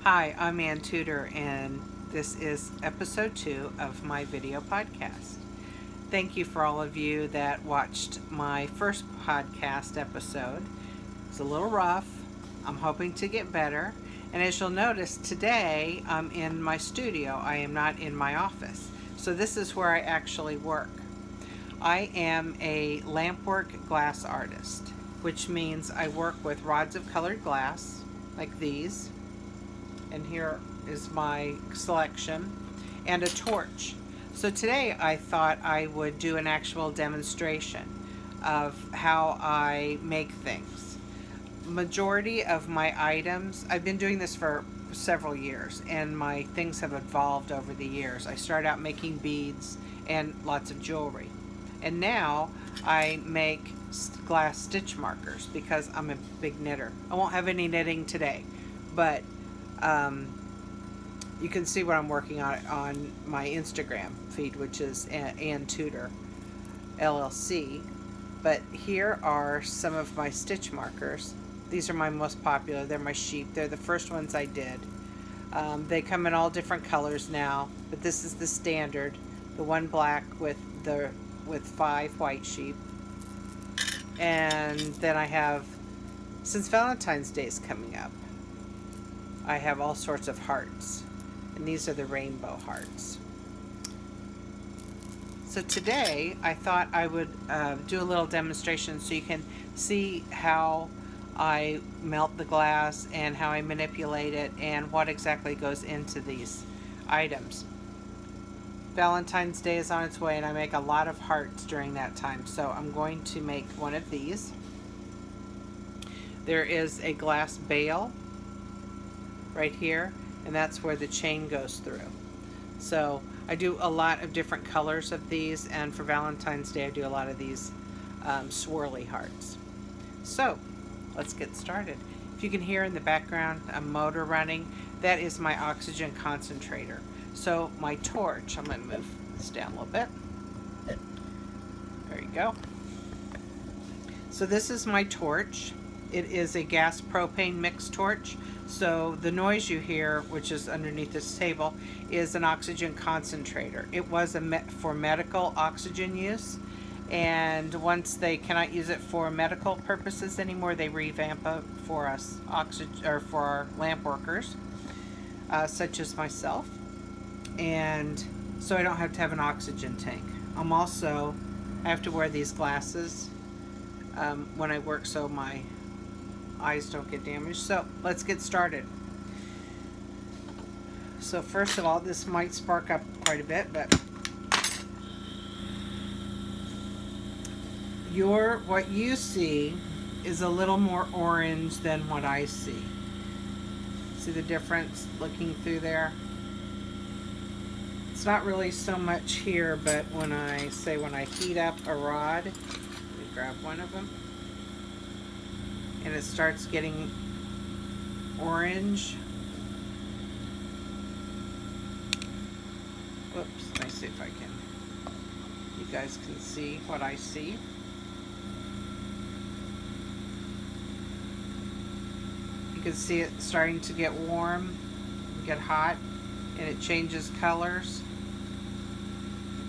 Hi, I'm Ann Tudor, and this is episode 2 of my video podcast. Thank you for all of you that watched my first podcast episode. It's a little rough. I'm hoping to get better. And as you'll notice, today I'm in my studio. I am not in my office. So this is where I actually work. I am a lampwork glass artist, which means I work with rods of colored glass, like these. And here is my selection, and a torch. So today I thought I would do an actual demonstration of how I make things. Majority of my items, I've been doing this for several years, and my things have evolved over the years. I started out making beads and lots of jewelry, and now I make glass stitch markers because I'm a big knitter. I won't have any knitting today, but you can see what I'm working on my Instagram feed, which is Ann Tudor LLC. But here are some of my stitch markers. These are my most popular. They're my sheep. They're the first ones I did. They come in all different colors now, but this is the standard, the one black with 5 white sheep. And then I have, since Valentine's Day is coming up, I have all sorts of hearts, and these are the rainbow hearts. So today I thought I would do a little demonstration so you can see how I melt the glass and how I manipulate it and what exactly goes into these items. Valentine's Day is on its way, and I make a lot of hearts during that time, so I'm going to make one of these. There is a glass bail right here, and that's where the chain goes through. So I do a lot of different colors of these, and for Valentine's Day I do a lot of these swirly hearts. So let's get started. If you can hear in the background a motor running, that is my oxygen concentrator. So my torch, I'm going to move this down a little bit. There you go. So this is my torch. It is a gas propane mixed torch. So the noise you hear, which is underneath this table, is an oxygen concentrator. It was for medical oxygen use, and once they cannot use it for medical purposes anymore, they revamp it for us for our lamp workers, such as myself. And so I don't have to have an oxygen tank. I have to wear these glasses when I work, so my eyes don't get damaged. So let's get started. So first of all, this might spark up quite a bit, but what you see is a little more orange than what I see. See the difference looking through there? It's not really so much here, but when I heat up a rod, let me grab one of them, and it starts getting orange. Whoops, let me see if you guys can see what I see. You can see it starting to get warm, get hot, and it changes colors.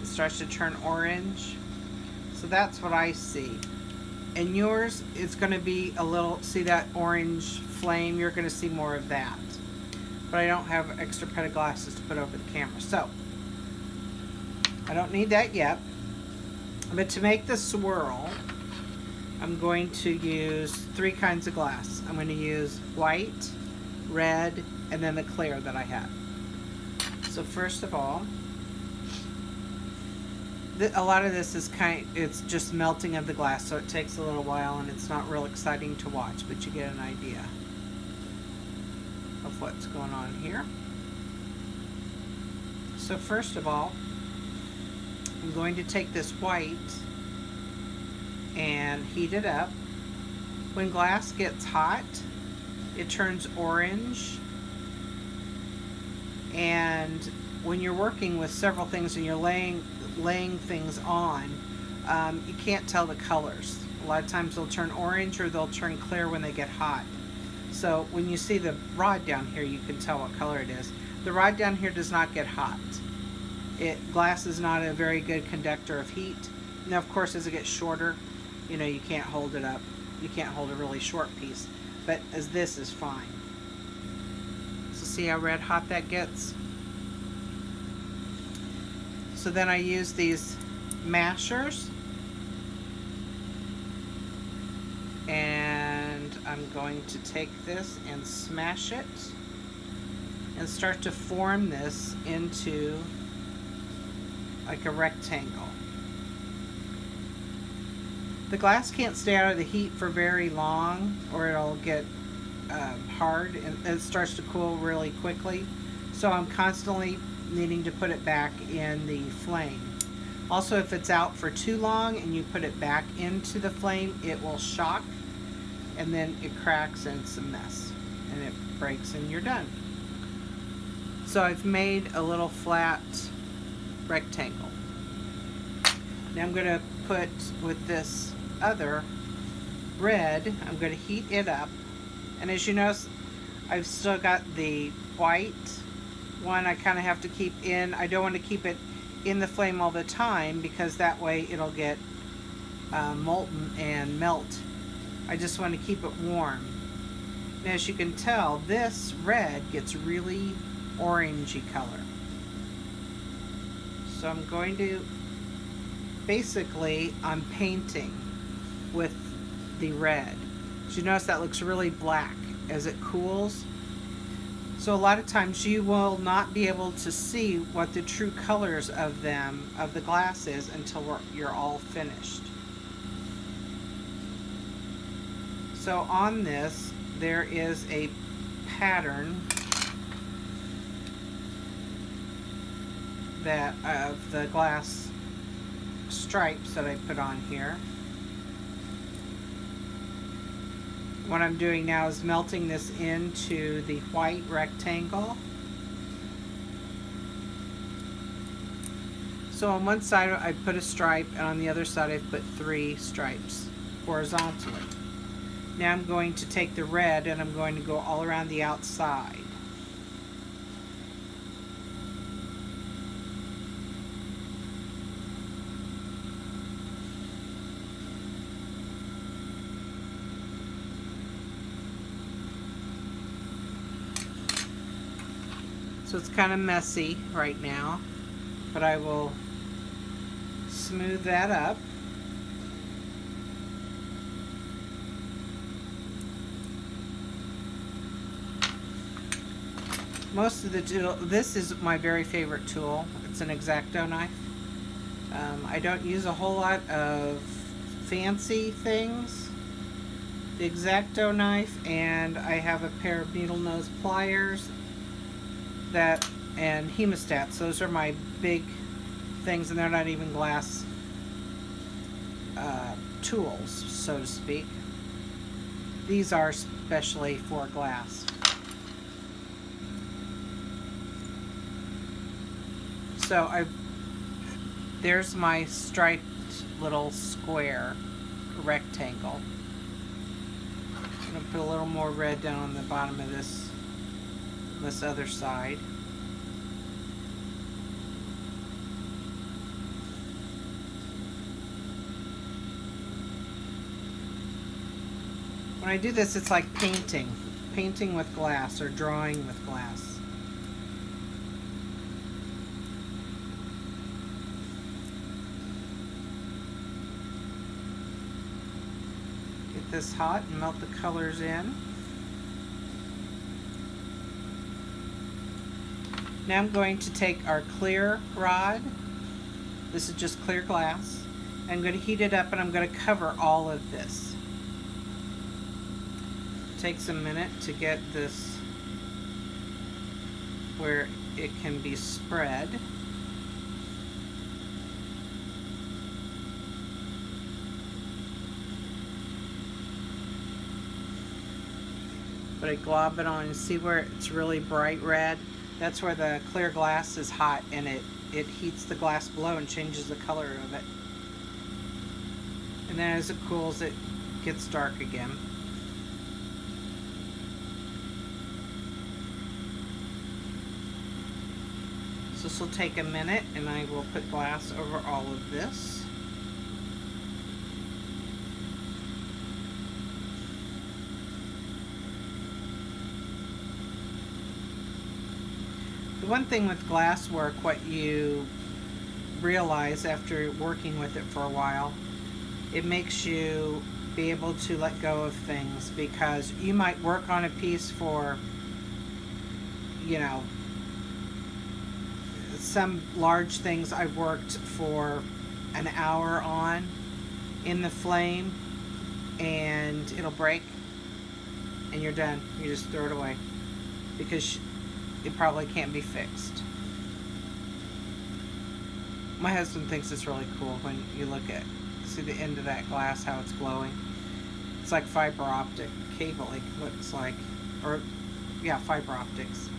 It starts to turn orange. So that's what I see. And yours, it's going to be a little, see that orange flame? You're going to see more of that. But I don't have extra pair of glasses to put over the camera, so I don't need that yet. But to make the swirl, I'm going to use 3 kinds of glass. I'm going to use white, red, and then the clear that I have. So first of all, a lot of this is it's just melting of the glass, so it takes a little while and it's not real exciting to watch, but you get an idea of what's going on here. So first of all, I'm going to take this white and heat it up. When glass gets hot, it turns orange, and when you're working with several things and you're laying things on, you can't tell the colors. A lot of times they'll turn orange or they'll turn clear when they get hot. So when you see the rod down here, you can tell what color it is. The rod down here does not get hot. Glass is not a very good conductor of heat. Now, of course, as it gets shorter, you know, you can't hold it up. You can't hold a really short piece, but as this is fine. So see how red hot that gets? So then I use these mashers, and I'm going to take this and smash it and start to form this into like a rectangle. The glass can't stay out of the heat for very long, or it'll get hard and it starts to cool really quickly. So I'm constantly needing to put it back in the flame. Also, if it's out for too long and you put it back into the flame, it will shock and then it cracks and it's a mess and it breaks and you're done. So I've made a little flat rectangle. Now I'm going to put with this other red, I'm going to heat it up, and as you notice, I've still got the white one I kind of have to keep in. I don't want to keep it in the flame all the time because that way it'll get molten and melt. I just want to keep it warm. Now, as you can tell, this red gets really orangey color. So I'm going to, basically, I'm painting with the red. So you notice that looks really black as it cools. So a lot of times you will not be able to see what the true colors of the glass is until you're all finished. So on this, there is a pattern that of the glass stripes that I put on here. What I'm doing now is melting this into the white rectangle. So on one side I put a stripe, and on the other side I've put 3 stripes horizontally. Now I'm going to take the red and I'm going to go all around the outside. So it's kind of messy right now, but I will smooth that up. Most of the tool, this is my very favorite tool. It's an X-Acto knife. I don't use a whole lot of fancy things. The X-Acto knife, and I have a pair of needle nose pliers and hemostats. Those are my big things, and they're not even glass tools, so to speak. These are specially for glass. So there's my striped little square rectangle. I'm going to put a little more red down on the bottom of this other side. When I do this, it's like painting with glass or drawing with glass. Get this hot and melt the colors in. Now I'm going to take our clear rod. This is just clear glass. I'm going to heat it up and I'm going to cover all of this. It takes a minute to get this where it can be spread. But I glob it on and see where it's really bright red? That's where the clear glass is hot, and it heats the glass below and changes the color of it. And then as it cools, it gets dark again. So this will take a minute, and I will put glass over all of this. The one thing with glass work, what you realize after working with it for a while, it makes you be able to let go of things, because you might work on a piece for, you know, some large things I've worked for an hour on in the flame, and it'll break and you're done. You just throw it away because it probably can't be fixed. My husband thinks it's really cool when you see the end of that glass, how it's glowing. It's like fiber optic cable, it looks like, or yeah, fiber optics.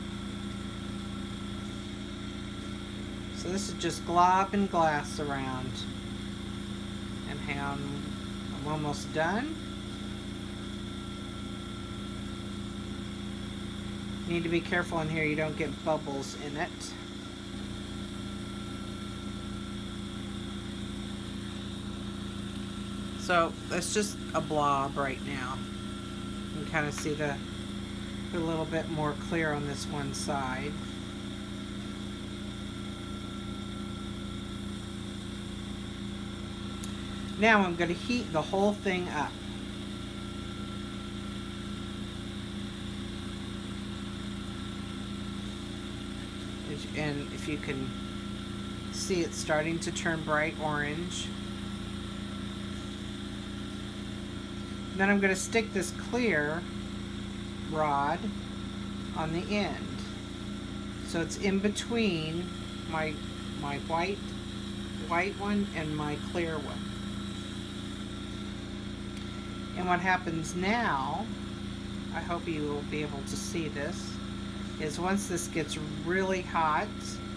So this is just globbing glass around. And hang on, I'm almost done. You need to be careful in here you don't get bubbles in it. So it's just a blob right now. You can kind of see a little bit more clear on this one side. Now I'm going to heat the whole thing up. And if you can see, it's starting to turn bright orange. Then I'm going to stick this clear rod on the end. So it's in between my white one and my clear one. And what happens now, I hope you will be able to see this, is once this gets really hot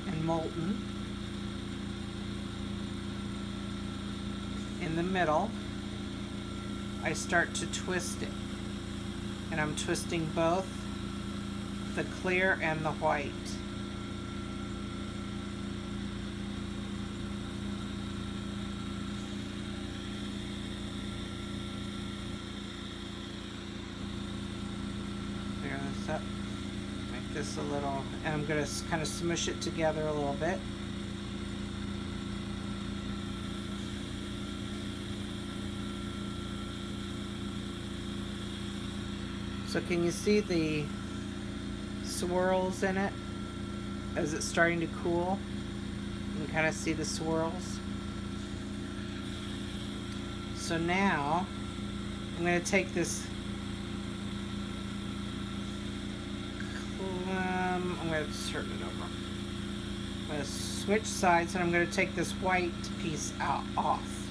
and molten in the middle, I start to twist it. And I'm twisting both the clear and the white. Clear this up. Make this a little, and I'm going to kind of smush it together a little bit. So can you see the swirls in it as it's starting to cool? You can kind of see the swirls. So now I'm going to take this, I'm going to turn it over. I'm going to switch sides, and I'm going to take this white piece off.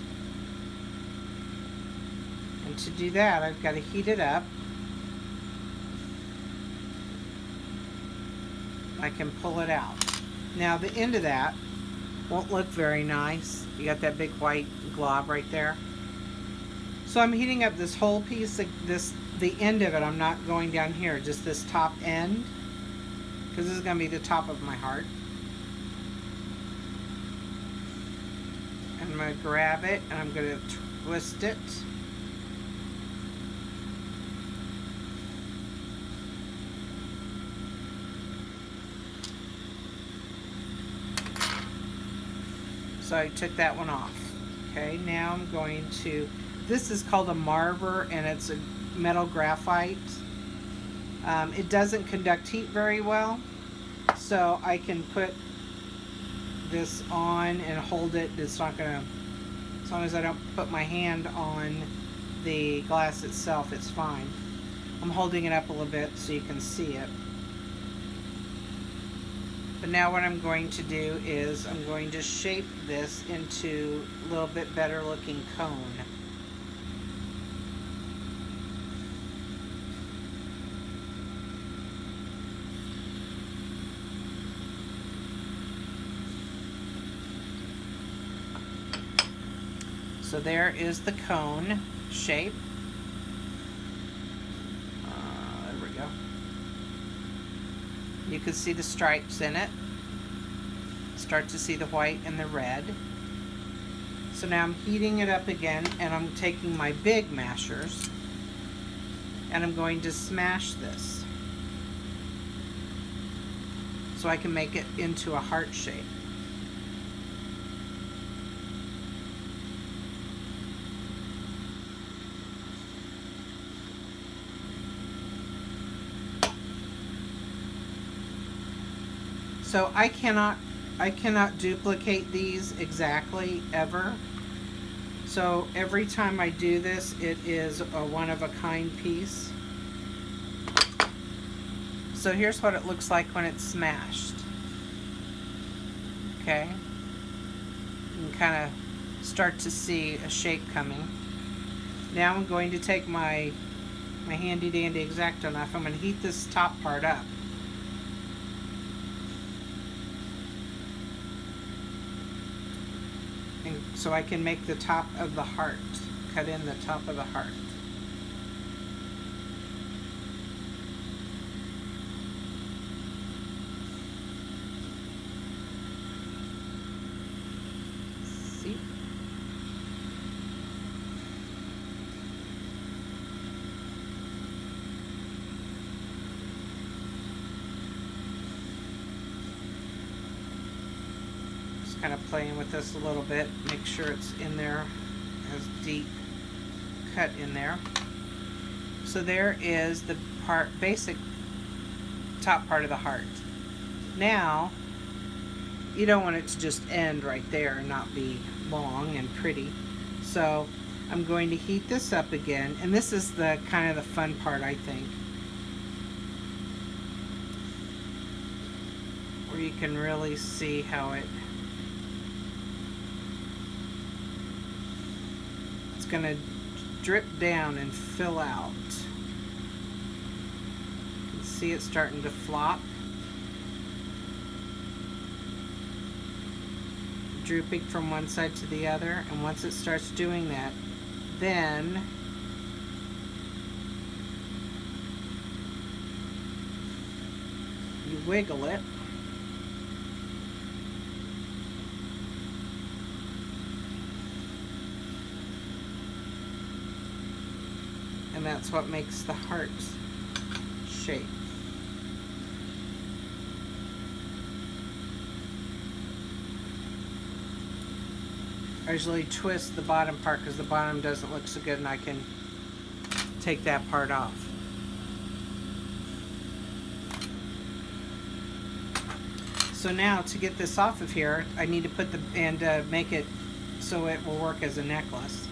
And to do that, I've got to heat it up. I can pull it out. Now the end of that won't look very nice. You got that big white glob right there. So I'm heating up this whole piece, the end of it. I'm not going down here, just this top end, because this is going to be the top of my heart. And I'm going to grab it and I'm going to twist it. So I took that one off. Okay, now I'm going to, this is called a marver, and it's a metal graphite. It doesn't conduct heat very well, so I can put this on and hold it. It's not gonna, as long as I don't put my hand on the glass itself, it's fine. I'm holding it up a little bit so you can see it. But now what I'm going to do is I'm going to shape this into a little bit better looking cone. So there is the cone shape. There we go. You can see the stripes in it. start to see the white and the red. So now I'm heating it up again, and I'm taking my big mashers and I'm going to smash this so I can make it into a heart shape. So I cannot duplicate these exactly ever. So every time I do this, it is a one-of-a-kind piece. So here's what it looks like when it's smashed. Okay, you can kind of start to see a shape coming. Now I'm going to take my handy dandy X-Acto knife. I'm going to heat this top part up. And so I can make the top of the heart, cut in the top of the heart. See? Kind of playing with this a little bit, make sure it's in there, as deep cut in there. So there is the basic top part of the heart. Now you don't want it to just end right there and not be long and pretty. So I'm going to heat this up again, and this is the kind of the fun part, I think, where you can really see how it's going to drip down and fill out. You can see it starting to flop, drooping from one side to the other, and once it starts doing that, then you wiggle it. And that's what makes the heart shape. I usually twist the bottom part because the bottom doesn't look so good, and I can take that part off. So now to get this off of here, I need to put make it so it will work as a necklace.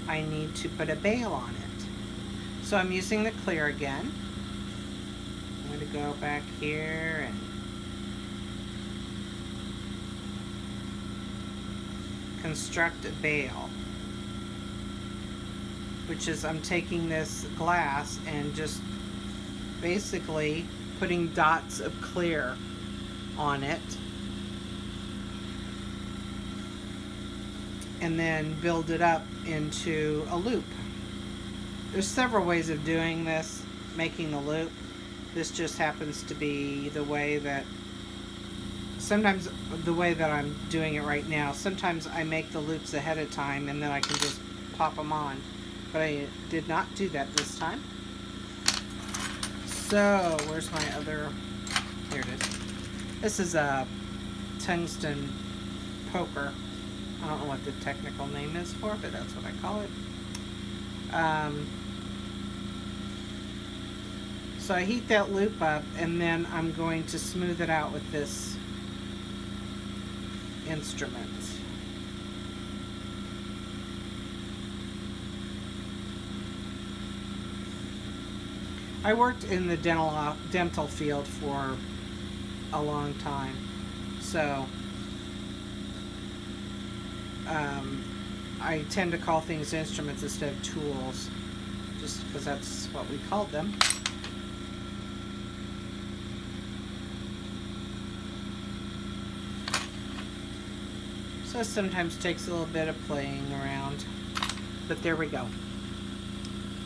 I need to put a bail on it. So I'm using the clear again. I'm going to go back here and construct a bail, which is I'm taking this glass and just basically putting dots of clear on it, and then build it up into a loop. There's several ways of doing this, making the loop. This just happens to be the way that, sometimes the way that I'm doing it right now. Sometimes I make the loops ahead of time and then I can just pop them on. But I did not do that this time. So, where's my other, here it is. This is a tungsten poker. I don't know what the technical name is for, but that's what I call it. So I heat that loop up, and then I'm going to smooth it out with this instrument. I worked in the dental field for a long time, so I tend to call things instruments instead of tools, just because that's what we called them. So sometimes takes a little bit of playing around, but there we go.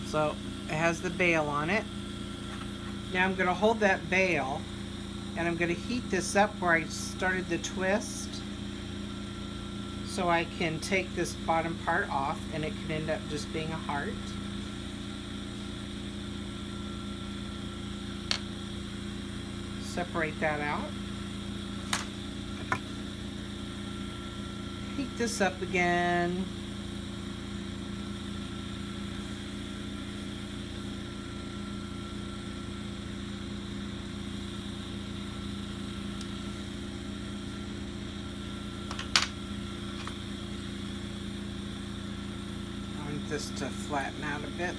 So it has the bail on it. Now I'm going to hold that bail, and I'm going to heat this up where I started the twist. So I can take this bottom part off and it can end up just being a heart. Separate that out. Heat this up again. I want this to flatten out a bit.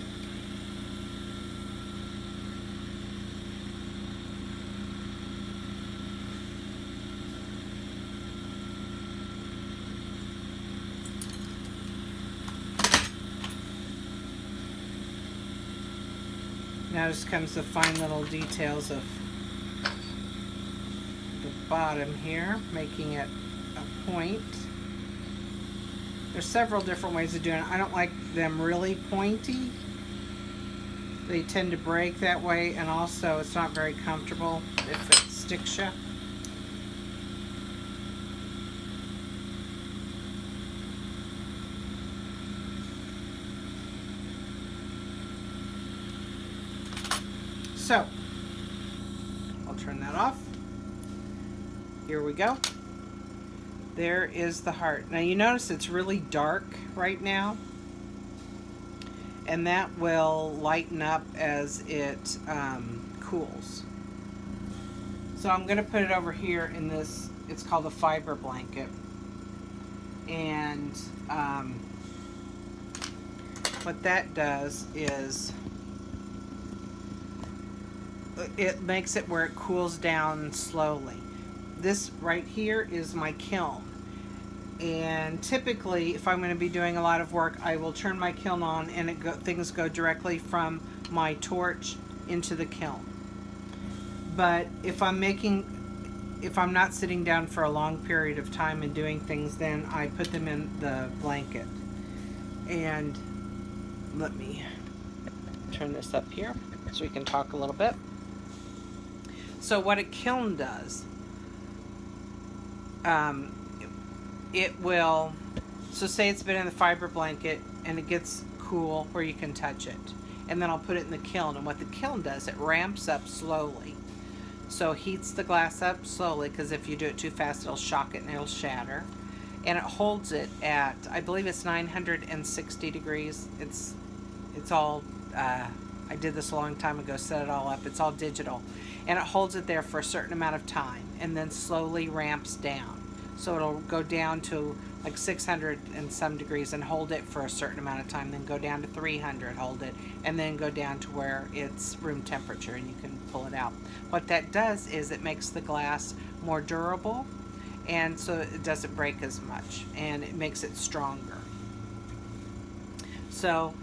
Now just comes the fine little details of the bottom here, making it a point. There's several different ways of doing it. I don't like them really pointy. They tend to break that way, and also it's not very comfortable if it sticks you. So, I'll turn that off. Here we go. There is the heart. Now you notice it's really dark right now, and that will lighten up as it cools. So I'm going to put it over here in this, it's called a fiber blanket. And what that does is it makes it where it cools down slowly. This right here is my kiln, and typically if I'm going to be doing a lot of work, I will turn my kiln on and things go directly from my torch into the kiln. But if I'm not sitting down for a long period of time and doing things, then I put them in the blanket. And let me turn this up here so we can talk a little bit. So what a kiln does, it will, so say it's been in the fiber blanket and it gets cool where you can touch it, and then I'll put it in the kiln, and what the kiln does, it ramps up slowly. So heats the glass up slowly, because if you do it too fast it'll shock it and it'll shatter, and it holds it at, I believe it's 960 degrees. It's all I did this a long time ago, set it all up. It's all digital. And it holds it there for a certain amount of time and then slowly ramps down. So it'll go down to like 600 and some degrees and hold it for a certain amount of time, then go down to 300, hold it, and then go down to where it's room temperature and you can pull it out. What that does is it makes the glass more durable, and so it doesn't break as much, and it makes it stronger. So